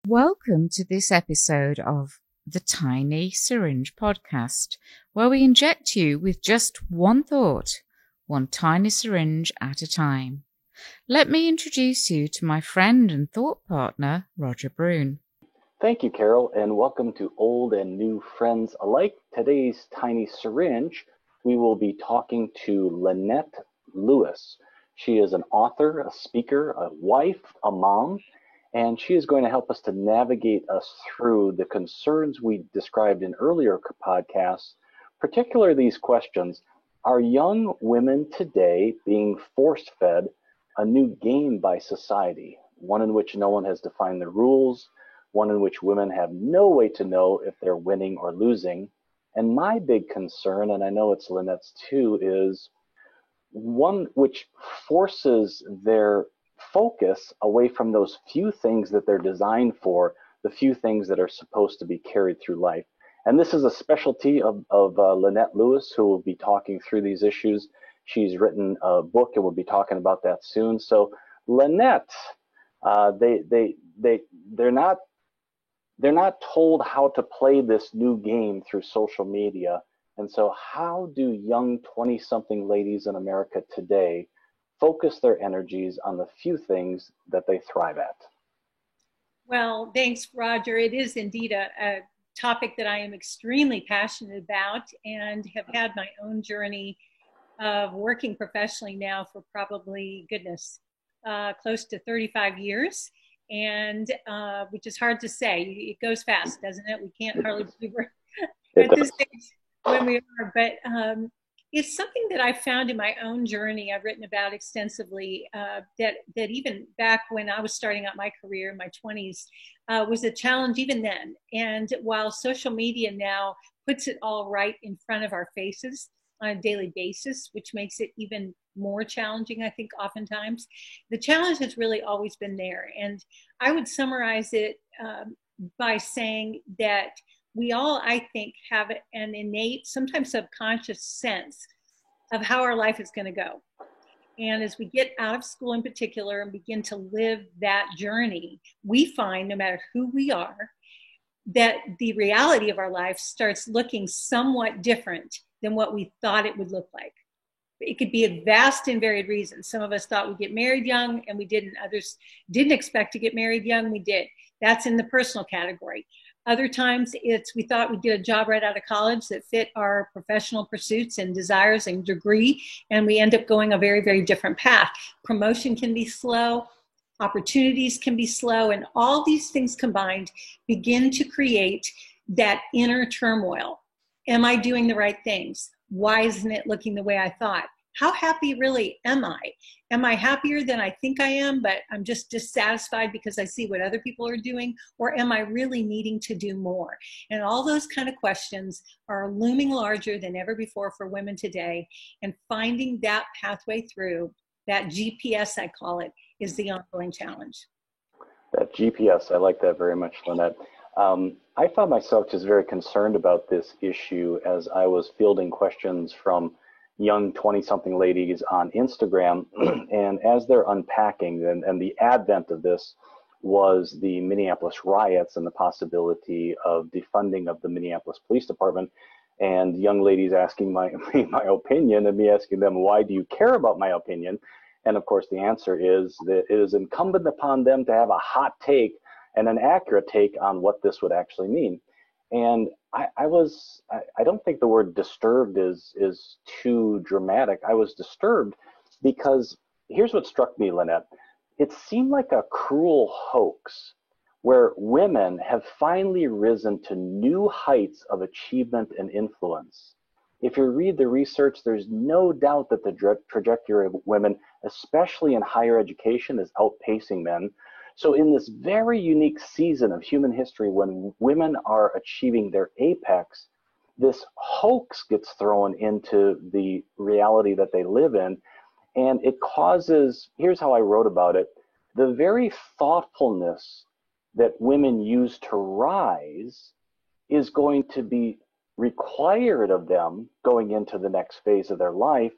Welcome to this episode of the Tiny Syringe Podcast, where we inject you with just one thought, one tiny syringe at a time. Let me introduce you to my friend and thought partner, Roger Brune. Thank you, Carol, and welcome to old and new friends alike. Today's Tiny Syringe, we will be talking to Lynette Lewis. She is an author, a speaker, a wife, a mom, and she is going to help us to navigate us through the concerns we described in earlier podcasts, particularly these questions. Are young women today being force-fed a new game by society, one in which no one has defined the rules, one in which women have no way to know if they're winning or losing? And my big concern, and I know it's Lynette's too, is one which forces their focus away from those few things that they're designed for, the few things that are supposed to be carried through life. And this is a specialty of Lynette Lewis, who will be talking through these issues. She's written a book, and we'll be talking about that soon. So Lynette, they're not told how to play this new game through social media. And so how do young 20-something ladies in America today focus their energies on the few things that they thrive at? Well, thanks, Roger. It is indeed a topic that I am extremely passionate about and have had my own journey of working professionally now for probably, close to 35 years. And which is hard to say. It goes fast, doesn't it? We can't hardly believe we're at this stage when we are. But it's something that I found in my own journey. I've written about extensively that even back when I was starting out my career in my 20s was a challenge even then. And while social media now puts it all right in front of our faces on a daily basis, which makes it even more challenging, I think, oftentimes, the challenge has really always been there. And I would summarize it by saying that we all, I think, have an innate, sometimes subconscious sense of how our life is going to go. And as we get out of school in particular and begin to live that journey, we find, no matter who we are, that the reality of our life starts looking somewhat different than what we thought it would look like. It could be a vast and varied reasons. Some of us thought we'd get married young and we didn't. Others didn't expect to get married young, we did. That's in the personal category. Other times it's we thought we'd get a job right out of college that fit our professional pursuits and desires and degree, and we end up going a very, very different path. Promotion can be slow, opportunities can be slow, and all these things combined begin to create that inner turmoil. Am I doing the right things? Why isn't it looking the way I thought? How happy really am I? Am I happier than I think I am, but I'm just dissatisfied because I see what other people are doing? Or am I really needing to do more? And all those kind of questions are looming larger than ever before for women today. And finding that pathway through, that GPS, I call it, is the ongoing challenge. That GPS, I like that very much, Lynette. I found myself just very concerned about this issue as I was fielding questions from young 20-something ladies on Instagram. And as they're unpacking, and the advent of this was the Minneapolis riots and the possibility of defunding of the Minneapolis Police Department, and young ladies asking my opinion, and me asking them, why do you care about my opinion? And of course, the answer is that it is incumbent upon them to have a hot take and an accurate take on what this would actually mean. And I don't think the word disturbed is too dramatic. I was disturbed because here's what struck me, Lynette. It seemed like a cruel hoax where women have finally risen to new heights of achievement and influence. If you read the research, there's no doubt that the trajectory of women, especially in higher education, is outpacing men. So in this very unique season of human history, when women are achieving their apex, this hoax gets thrown into the reality that they live in. And it causes, here's how I wrote about it, the very thoughtfulness that women use to rise is going to be required of them going into the next phase of their life.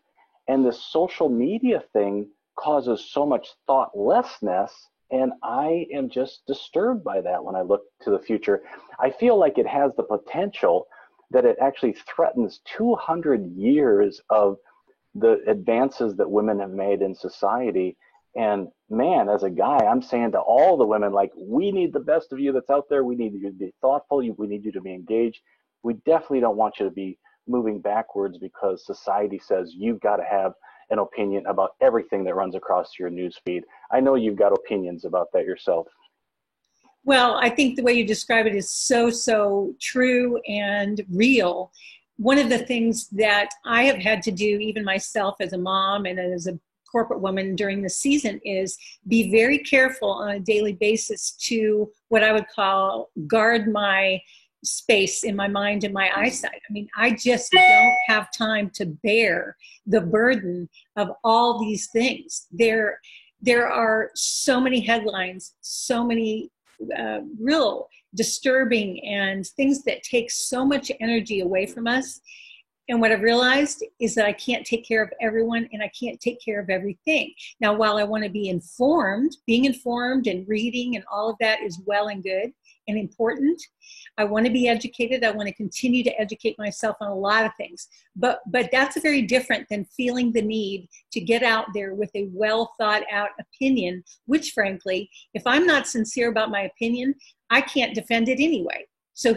And the social media thing causes so much thoughtlessness And I am just disturbed by that when I look to the future. I feel like it has the potential that it actually threatens 200 years of the advances that women have made in society. And man, as a guy, I'm saying to all the women, like, we need the best of you that's out there. We need you to be thoughtful. We need you to be engaged. We definitely don't want you to be moving backwards because society says you've got to have an opinion about everything that runs across your news feed. I know you've got opinions about that yourself. Well, I think the way you describe it is so true and real. One of the things that I have had to do, even myself as a mom and as a corporate woman during the season, is be very careful on a daily basis to what I would call guard my space in my mind and my eyesight. I mean, I just don't have time to bear the burden of all these things. There are so many headlines, so many real disturbing and things that take so much energy away from us. And what I've realized is that I can't take care of everyone and I can't take care of everything. Now, while I want to be informed, being informed and reading and all of that is well and good and important. I want to be educated. I want to continue to educate myself on a lot of things. But that's very different than feeling the need to get out there with a well thought out opinion, which frankly, if I'm not sincere about my opinion, I can't defend it anyway. So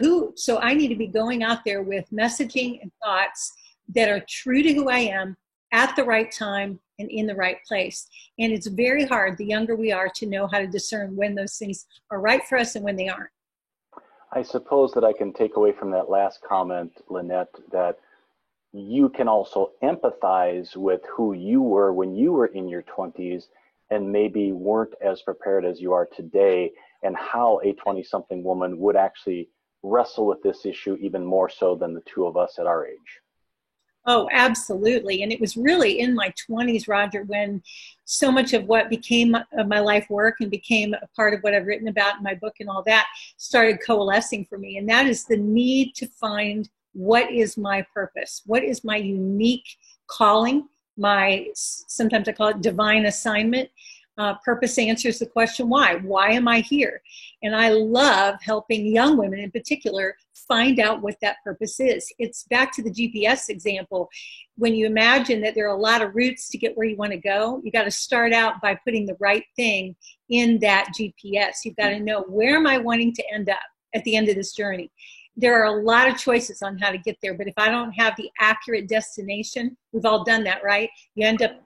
I need to be going out there with messaging and thoughts that are true to who I am at the right time and in the right place. And it's very hard, the younger we are, to know how to discern when those things are right for us and when they aren't. I suppose that I can take away from that last comment, Lynette, that you can also empathize with who you were when you were in your 20s and maybe weren't as prepared as you are today, and how a 20-something woman would actually wrestle with this issue even more so than the two of us at our age. Oh, absolutely. And it was really in my 20s, Roger, when so much of what became my life work and became a part of what I've written about in my book and all that started coalescing for me. And that is the need to find what is my purpose, what is my unique calling, sometimes I call it divine assignment. Purpose answers the question, why? Why am I here? And I love helping young women in particular find out what that purpose is. It's back to the GPS example. When you imagine that there are a lot of routes to get where you want to go, you got to start out by putting the right thing in that GPS. You've got to know, where am I wanting to end up at the end of this journey? There are a lot of choices on how to get there, but if I don't have the accurate destination, we've all done that, right? You end up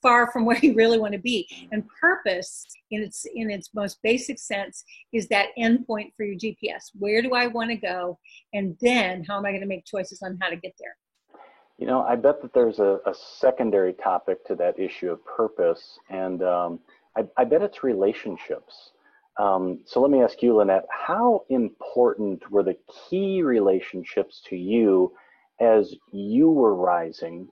far from where you really want to be. And purpose, in its most basic sense, is that endpoint for your GPS. Where do I want to go? And then how am I going to make choices on how to get there? You know, I bet that there's a secondary topic to that issue of purpose, and I bet it's relationships. So let me ask you, Lynette, how important were the key relationships to you as you were rising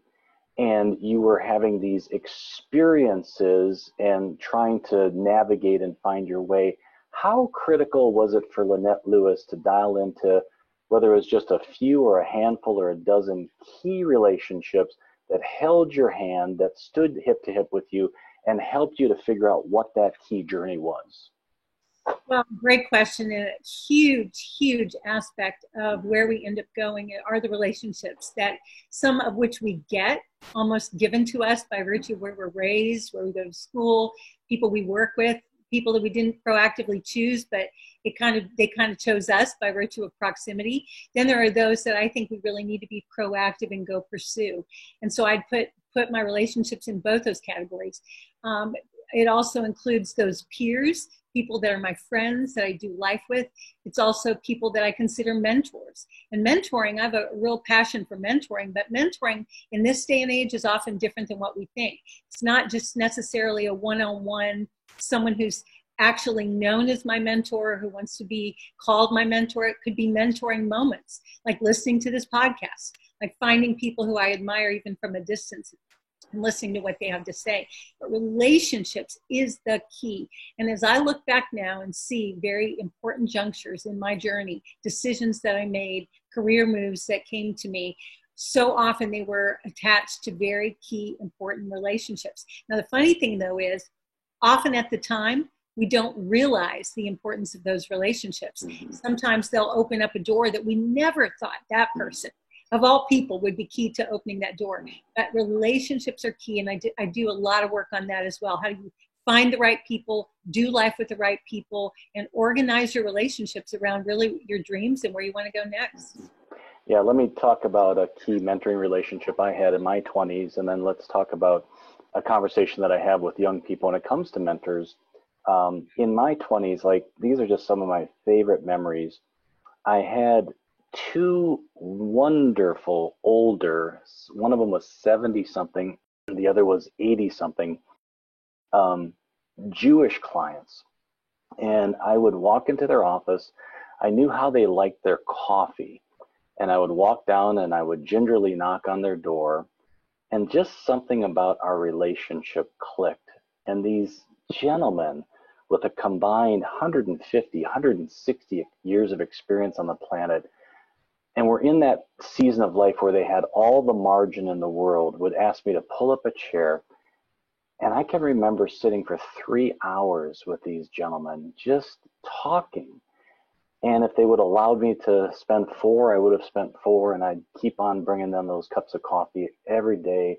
and you were having these experiences and trying to navigate and find your way? How critical was it for Lynette Lewis to dial into, whether it was just a few or a handful or a dozen key relationships that held your hand, that stood hip to hip with you and helped you to figure out what that key journey was? Well, great question. And a huge aspect of where we end up going are the relationships, that some of which we get almost given to us by virtue of where we're raised, where we go to school, people we work with, people that we didn't proactively choose, but they kind of chose us by virtue of proximity. Then there are those that I think we really need to be proactive and go pursue. And so I'd put my relationships in both those categories. It also includes those peers, people that are my friends that I do life with. It's also people that I consider mentors. And mentoring, I have a real passion for mentoring, but mentoring in this day and age is often different than what we think. It's not just necessarily a one-on-one, someone who's actually known as my mentor, who wants to be called my mentor. It could be mentoring moments, like listening to this podcast, like finding people who I admire even from a distance and listening to what they have to say. But relationships is the key. And as I look back now and see very important junctures in my journey, decisions that I made, career moves that came to me, so often they were attached to very key, important relationships. Now, the funny thing, though, is often at the time, we don't realize the importance of those relationships. Sometimes they'll open up a door that we never thought that person, of all people, would be key to opening that door. But relationships are key, and I do a lot of work on that as well. How do you find the right people, do life with the right people, and organize your relationships around really your dreams and where you want to go next? Yeah, let me talk about a key mentoring relationship I had in my 20s, and then let's talk about a conversation that I have with young people when it comes to mentors. In my 20s, like, these are just some of my favorite memories. I had two wonderful older, one of them was 70 something, and the other was 80 something, Jewish clients. And I would walk into their office. I knew how they liked their coffee. And I would walk down and I would gingerly knock on their door, and just something about our relationship clicked. And these gentlemen with a combined 150, 160 years of experience on the planet, and were in that season of life where they had all the margin in the world, would ask me to pull up a chair. And I can remember sitting for 3 hours with these gentlemen, just talking. And if they would allow me to spend 4, I would have spent 4, and I'd keep on bringing them those cups of coffee every day,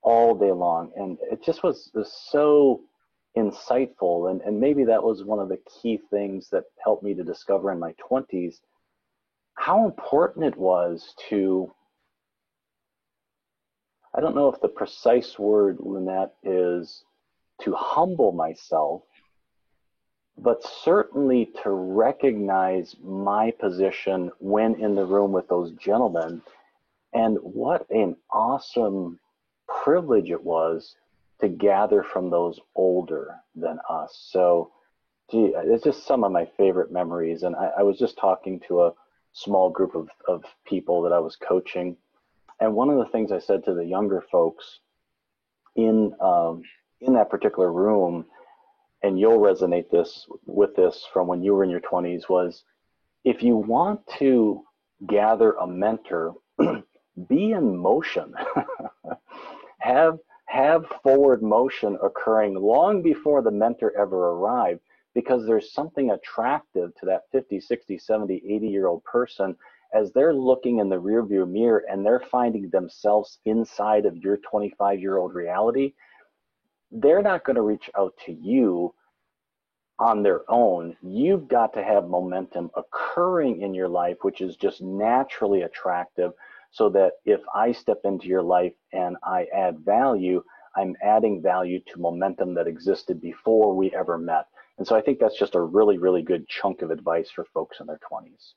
all day long. And it just was so insightful. And maybe that was one of the key things that helped me to discover in my 20s how important it was to, I don't know if the precise word, Lynette, is to humble myself, but certainly to recognize my position when in the room with those gentlemen, and what an awesome privilege it was to gather from those older than us. So, gee, it's just some of my favorite memories. And I was just talking to a small group of people that I was coaching, and one of the things I said to the younger folks in that particular room, and you'll resonate with this from when you were in your 20s, was, if you want to gather a mentor, be in motion. have forward motion occurring long before the mentor ever arrived, because there's something attractive to that 50, 60, 70, 80-year-old person as they're looking in the rearview mirror and they're finding themselves inside of your 25-year-old reality. They're not going to reach out to you on their own. You've got to have momentum occurring in your life, which is just naturally attractive, so that if I step into your life and I add value, I'm adding value to momentum that existed before we ever met. And so I think that's just a really, really good chunk of advice for folks in their 20s.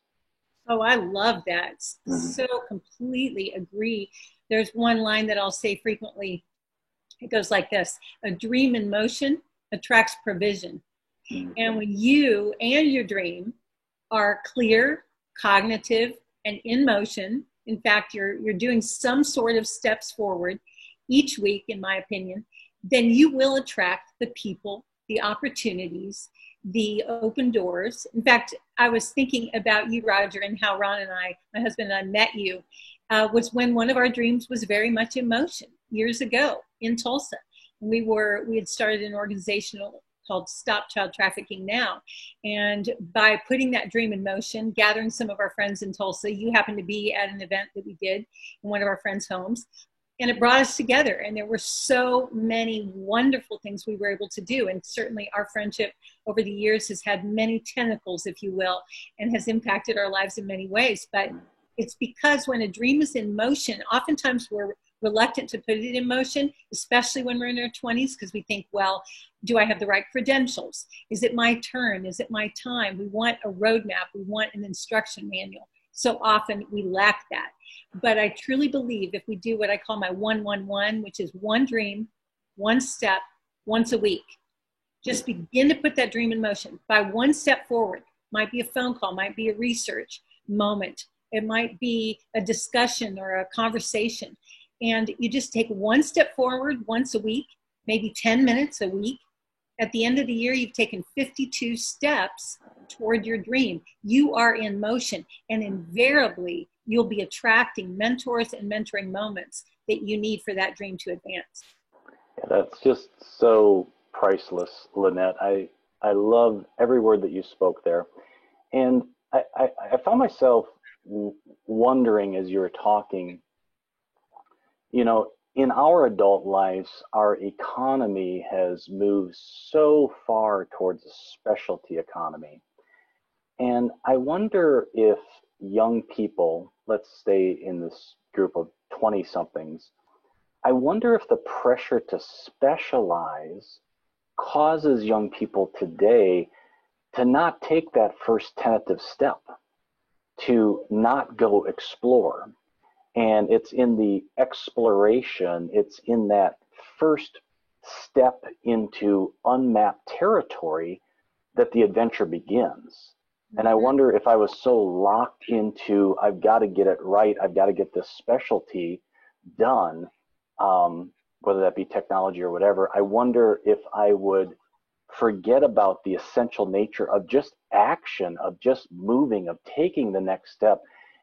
Oh, I love that. So completely agree. There's one line that I'll say frequently. It goes like this: a dream in motion attracts provision. And when you and your dream are clear, cognitive, and in motion, in fact, you're doing some sort of steps forward each week, in my opinion, then you will attract the people, the opportunities, the open doors. In fact, I was thinking about you, Roger, and how Ron and I, my husband and I, met you, was when one of our dreams was very much in motion years ago in Tulsa. We had started an organization called Stop Child Trafficking Now. And by putting that dream in motion, gathering some of our friends in Tulsa, you happened to be at an event that we did in one of our friends' homes, and it brought us together. And there were so many wonderful things we were able to do. And certainly our friendship over the years has had many tentacles, if you will, and has impacted our lives in many ways. But it's because when a dream is in motion, oftentimes we're reluctant to put it in motion, especially when we're in our 20s, because we think, well, do I have the right credentials? Is it my turn? Is it my time? We want a roadmap. We want an instruction manual. So often we lack that. But I truly believe if we do what I call my 1-1-1, which is one dream, one step, once a week, just begin to put that dream in motion by one step forward. Might be a phone call, might be a research moment. It might be a discussion or a conversation. And you just take one step forward once a week, maybe 10 minutes a week. At the end of the year, you've taken 52 steps toward your dream. You are in motion, and invariably, you'll be attracting mentors and mentoring moments that you need for that dream to advance. Yeah, that's just so priceless, Lynette. I I love every word that you spoke there. And I found myself wondering as you were talking, you know, in our adult lives, our economy has moved so far towards a specialty economy. And I wonder if young people, let's stay in this group of 20 somethings, I wonder if the pressure to specialize causes young people today to not take that first tentative step, to not go explore. And it's in the exploration, it's in that first step into unmapped territory that the adventure begins. And I wonder if I was so locked into, I've got to get it right, I've got to get this specialty done, whether that be technology or whatever, I wonder if I would forget about the essential nature of just action, of just moving, of taking the next step,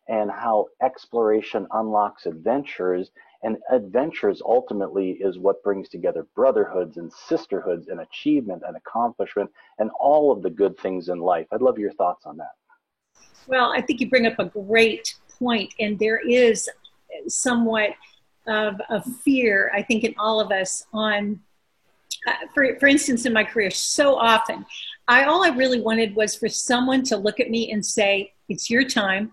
and how exploration unlocks adventures, and adventures ultimately is what brings together brotherhoods and sisterhoods and achievement and accomplishment and all of the good things in life. I'd love your thoughts on that. Well, I think you bring up a great point, and there is somewhat of fear, I think, in all of us on, for instance, in my career, so often, all I really wanted was for someone to look at me and say, it's your time,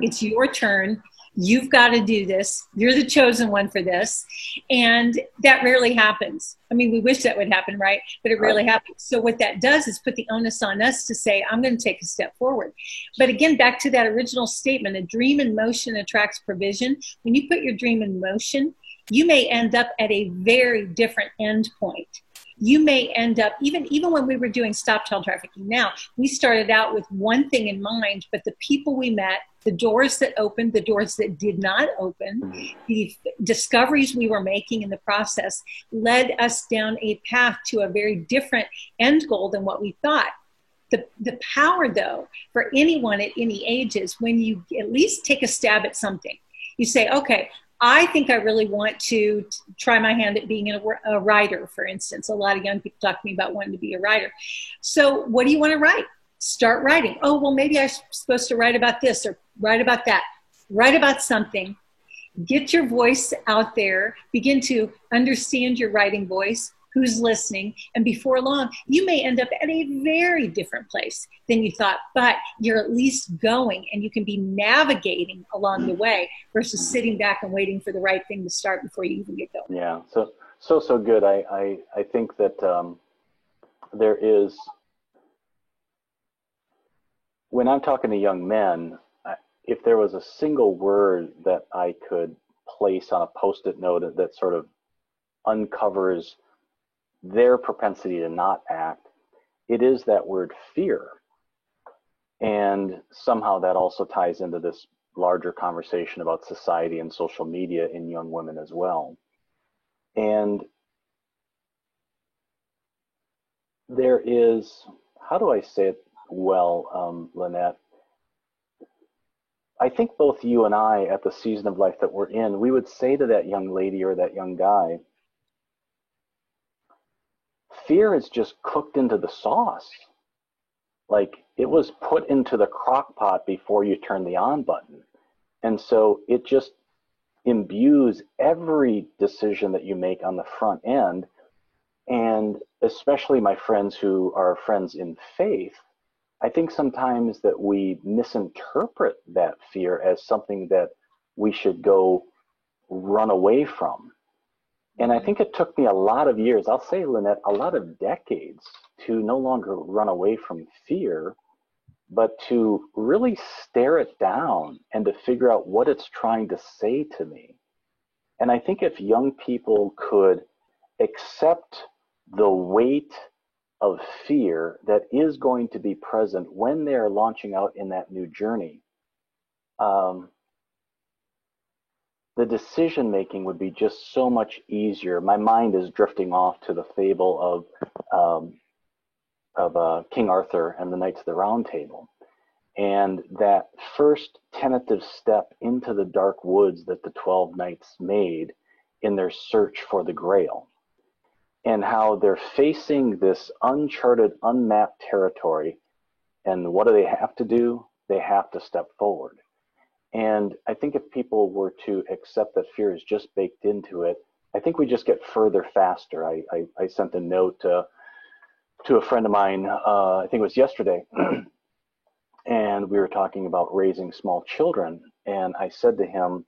it's your turn, you've got to do this, you're the chosen one for this. And that rarely happens. I mean, we wish that would happen, right? But it rarely happens. So what that does is put the onus on us to say, I'm going to take a step forward. But again, back to that original statement, a dream in motion attracts provision. When you put your dream in motion, you may end up at a very different end point. You may end up, even when we were doing Stop Child Trafficking Now, we started out with one thing in mind, but the people we met, the doors that opened, the doors that did not open, the discoveries we were making in the process led us down a path to a very different end goal than what we thought. The power, though, for anyone at any age is when you at least take a stab at something. You say, okay, I think I really want to try my hand at being a writer, for instance. A lot of young people talk to me about wanting to be a writer. So what do you want to write? Start writing. Oh, well, maybe I'm supposed to write about this or write about that. Write about something. Get your voice out there. Begin to understand your writing voice, who's listening. And before long, you may end up at a very different place than you thought, but you're at least going and you can be navigating along the way versus sitting back and waiting for the right thing to start before you even get going. Yeah, so good. I think that there is, when I'm talking to young men, if there was a single word that I could place on a Post-it note that sort of uncovers their propensity to not act, it is that word fear. And somehow that also ties into this larger conversation about society and social media in young women as well. And there is, how do I say it well, Lynette? I think both you and I, at the season of life that we're in, we would say to that young lady or that young guy, fear is just cooked into the sauce. Like, it was put into the crock pot before you turn the on button. And so it just imbues every decision that you make on the front end. And especially my friends who are friends in faith, I think sometimes that we misinterpret that fear as something that we should go run away from. And I think it took me a lot of years, I'll say, Lynette, a lot of decades to no longer run away from fear, but to really stare it down and to figure out what it's trying to say to me. And I think if young people could accept the weight of fear that is going to be present when they're launching out in that new journey, the decision making would be just so much easier. My mind is drifting off to the fable of King Arthur and the Knights of the Round Table. And that first tentative step into the dark woods that the 12 knights made in their search for the Grail. and how they're facing this uncharted, unmapped territory. And what do they have to do? They have to step forward. And I think if people were to accept that fear is just baked into it, I think we just get further faster. I sent a note to a friend of mine, I think it was yesterday, and we were talking about raising small children. And I said to him,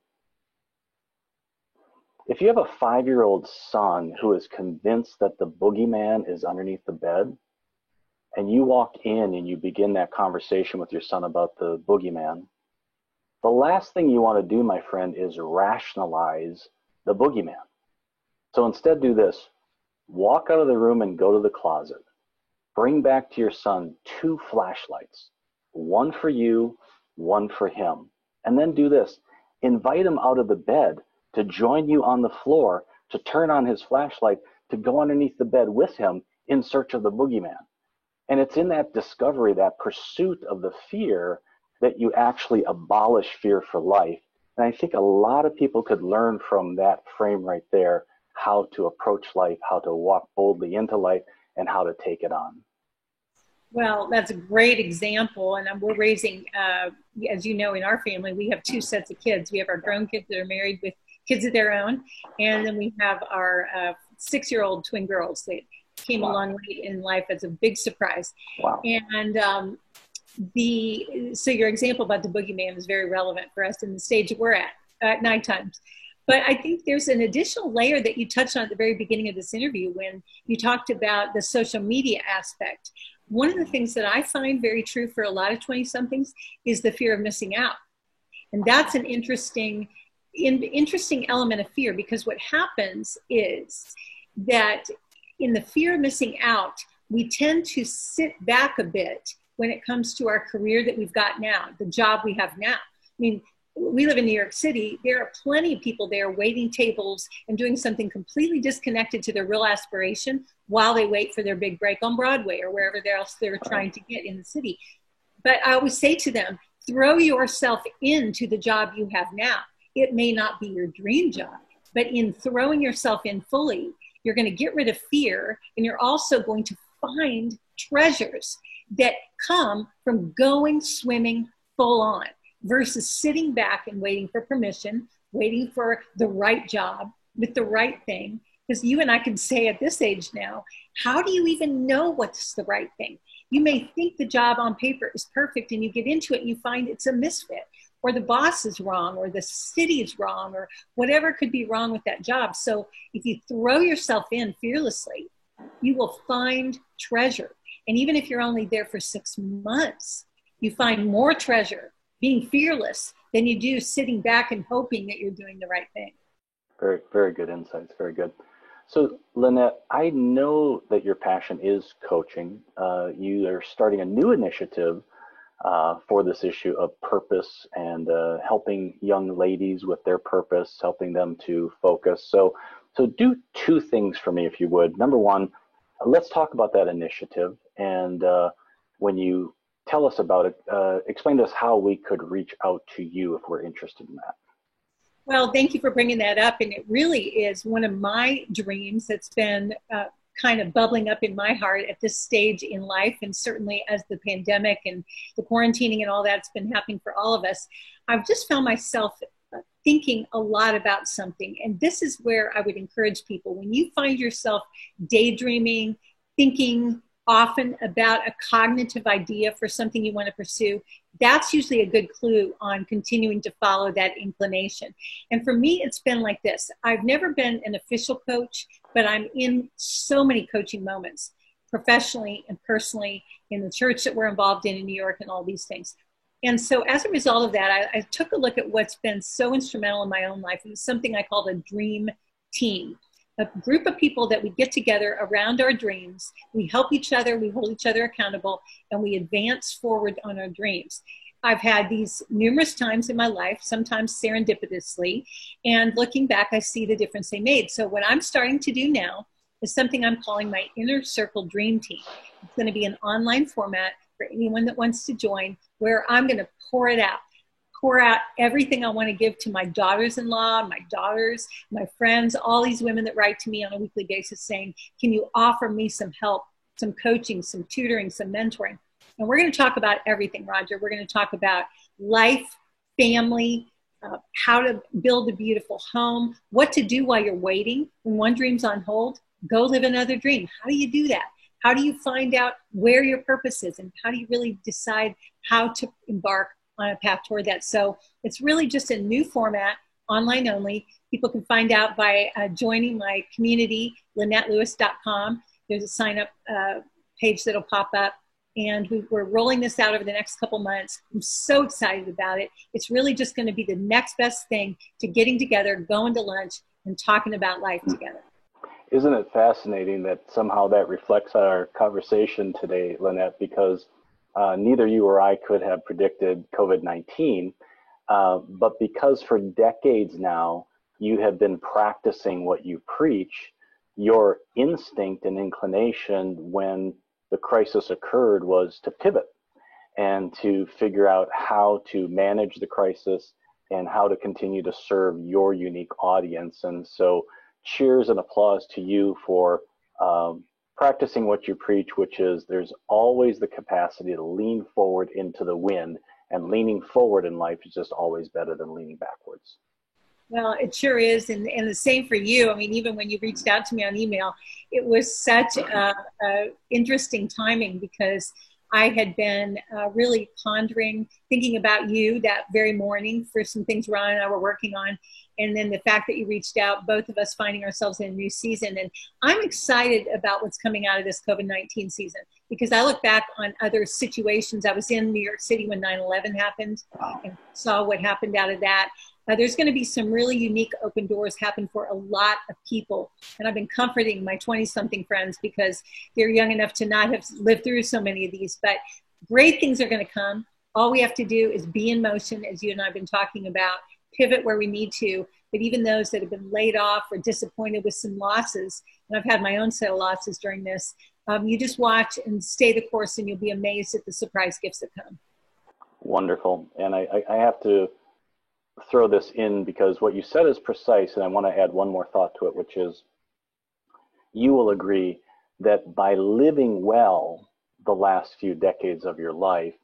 if you have a 5-year-old son who is convinced that the boogeyman is underneath the bed, and you walk in and you begin that conversation with your son about the boogeyman, the last thing you want to do, my friend, is rationalize the boogeyman. So instead do this. Walk out of the room and go to the closet. Bring back to your son 2 flashlights, one for you, one for him. And then do this. Invite him out of the bed to join you on the floor, to turn on his flashlight, to go underneath the bed with him in search of the boogeyman. And it's in that discovery, that pursuit of the fear, that you actually abolish fear for life. And I think a lot of people could learn from that frame right there, how to approach life, how to walk boldly into life, and how to take it on. Well, that's a great example. And we're raising, as you know, in our family, we have 2 sets of kids. We have our grown kids that are married with kids of their own. And then we have our 6-year-old twin girls that came along late in life as a big surprise. Wow. And so your example about the boogeyman is very relevant for us in the stage that we're at night times. But I think there's an additional layer that you touched on at the very beginning of this interview when you talked about the social media aspect. One of the things that I find very true for a lot of 20-somethings is the fear of missing out. And that's an interesting element of fear, because what happens is that in the fear of missing out, we tend to sit back a bit when it comes to our career that we've got now, the job we have now. I mean, we live in New York City. There are plenty of people there waiting tables and doing something completely disconnected to their real aspiration while they wait for their big break on Broadway or wherever else they're trying to get in the city. But I always say to them, throw yourself into the job you have now. It may not be your dream job, but in throwing yourself in fully, you're going to get rid of fear, and you're also going to find treasures that come from going swimming full on versus sitting back and waiting for permission, waiting for the right job with the right thing. Because you and I can say at this age now, how do you even know what's the right thing? You may think the job on paper is perfect, and you get into it and you find it's a misfit, or the boss is wrong, or the city is wrong, or whatever could be wrong with that job. So if you throw yourself in fearlessly, you will find treasure. And even if you're only there for 6 months, you find more treasure being fearless than you do sitting back and hoping that you're doing the right thing. Very, very good insights. Very good. So, Lynette, I know that your passion is coaching. You are starting a new initiative for this issue of purpose and helping young ladies with their purpose, helping them to focus. So do 2 things for me, if you would. Number one, let's talk about that initiative. And when you tell us about it, explain to us how we could reach out to you if we're interested in that. Well, thank you for bringing that up. And it really is one of my dreams that's been kind of bubbling up in my heart at this stage in life. And certainly as the pandemic and the quarantining and all that's been happening for all of us, I've just found myself thinking a lot about something. And this is where I would encourage people. When you find yourself daydreaming, thinking often about a cognitive idea for something you want to pursue, that's usually a good clue on continuing to follow that inclination. And for me, it's been like this. I've never been an official coach, but I'm in so many coaching moments, professionally and personally, in the church that we're involved in New York and all these things. And so as a result of that, I took a look at what's been so instrumental in my own life. It was something I called a dream team. A group of people that we get together around our dreams. We help each other, we hold each other accountable, and we advance forward on our dreams. I've had these numerous times in my life, sometimes serendipitously, and looking back, I see the difference they made. So what I'm starting to do now is something I'm calling my Inner Circle Dream Team. It's going to be an online format for anyone that wants to join, where I'm going to pour it out. pour out everything I want to give to my daughters-in-law, my daughters, my friends, all these women that write to me on a weekly basis saying, can you offer me some help, some coaching, some tutoring, some mentoring? And we're going to talk about everything, Roger. We're going to talk about life, family, how to build a beautiful home, what to do while you're waiting. When one dream's on hold, go live another dream. How do you do that? How do you find out where your purpose is? And how do you really decide how to embark on a path toward that? So it's really just a new format, online only. People can find out by joining my community, LynetteLewis.com. There's a sign up page that'll pop up. And we're rolling this out over the next couple months. I'm so excited about it. It's really just going to be the next best thing to getting together, going to lunch, and talking about life together. Isn't it fascinating that somehow that reflects our conversation today, Lynette, because neither you or I could have predicted COVID-19, but because for decades now, you have been practicing what you preach, your instinct and inclination when the crisis occurred was to pivot and to figure out how to manage the crisis and how to continue to serve your unique audience. And so cheers and applause to you for practicing what you preach, which is there's always the capacity to lean forward into the wind, and leaning forward in life is just always better than leaning backwards. Well, it sure is. And the same for you. I mean, even when you reached out to me on email, it was such a interesting timing because I had been really pondering, thinking about you that very morning for some things Ron and I were working on. And then the fact that you reached out, both of us finding ourselves in a new season. And I'm excited about what's coming out of this COVID-19 season because I look back on other situations. I was in New York City when 9/11 happened and saw what happened out of that. There's going to be some really unique open doors happen for a lot of people. And I've been comforting my 20-something friends because they're young enough to not have lived through so many of these. But great things are going to come. All we have to do is be in motion, as you and I have been talking about, pivot where we need to. But even those that have been laid off or disappointed with some losses, and I've had my own set of losses during this, you just watch and stay the course and you'll be amazed at the surprise gifts that come. Wonderful. And I have to throw this in because what you said is precise, and I want to add one more thought to it, which is you will agree that by living well the last few decades of your life,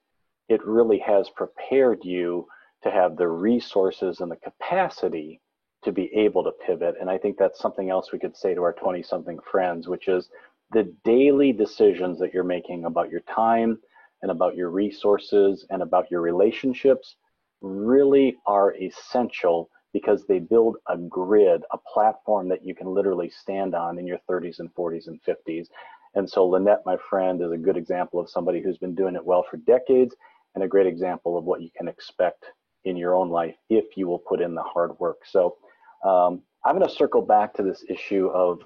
it really has prepared you to have the resources and the capacity to be able to pivot. And I think that's something else we could say to our 20-something friends, which is the daily decisions that you're making about your time and about your resources and about your relationships really are essential because they build a grid, a platform that you can literally stand on in your 30s and 40s and 50s. And so Lynette, my friend, is a good example of somebody who's been doing it well for decades and a great example of what you can expect in your own life if you will put in the hard work. So I'm going to circle back to this issue of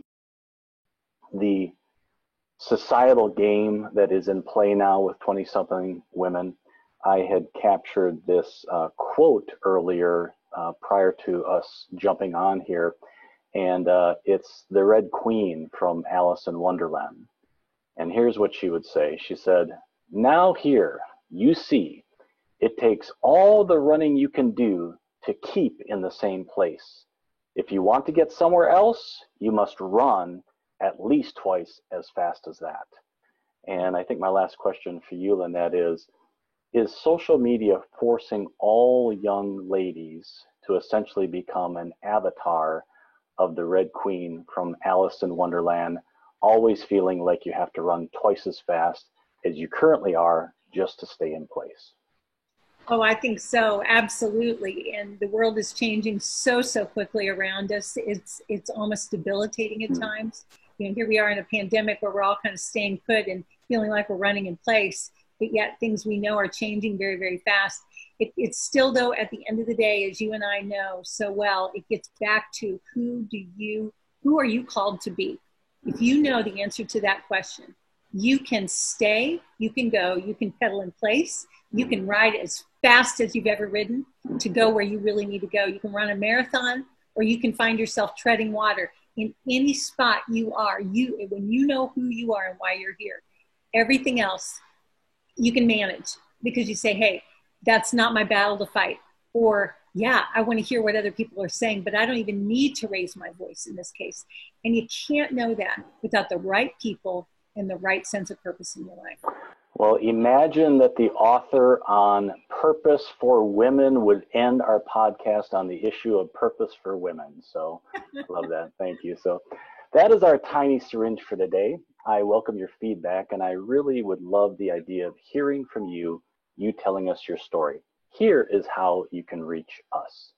the societal game that is in play now with 20-something women. I had captured this quote earlier prior to us jumping on here, and it's the Red Queen from Alice in Wonderland. And here's what she would say. She said, "Now here, you see, it takes all the running you can do to keep in the same place. If you want to get somewhere else, you must run at least twice as fast as that." And I think my last question for you, Lynette, is social media forcing all young ladies to essentially become an avatar of the Red Queen from Alice in Wonderland, always feeling like you have to run twice as fast as you currently are just to stay in place? Oh, I think so. Absolutely. And the world is changing so quickly around us. It's almost debilitating at times. You know, here we are in a pandemic where we're all kind of staying put and feeling like we're running in place, but yet things we know are changing very fast. It's still, though, at the end of the day, as you and I know so well, it gets back to who are you called to be? If you know the answer to that question, you can stay, you can go, you can pedal in place, you can ride as fast as you've ever ridden to go where you really need to go. You can run a marathon, or you can find yourself treading water. In any spot you are, when you know who you are and why you're here, everything else you can manage, because you say, hey, that's not my battle to fight. Or, yeah, I want to hear what other people are saying, but I don't even need to raise my voice in this case. And you can't know that without the right people and the right sense of purpose in your life. Well, imagine that the author on Purpose for Women would end our podcast on the issue of purpose for women. So love that. Thank you. So that is our tiny syringe for today. I welcome your feedback, and I really would love the idea of hearing from you, you telling us your story. Here is how you can reach us.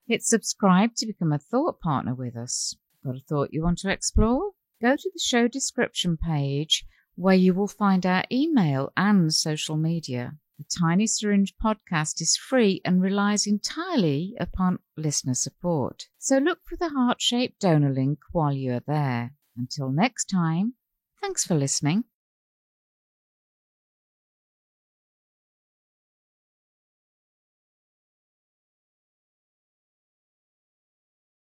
Hit subscribe to become a thought partner with us. Got a thought you want to explore? Go to the show description page where you will find our email and social media. The Tiny Syringe podcast is free and relies entirely upon listener support. So look for the heart-shaped donor link while you're there. Until next time, thanks for listening.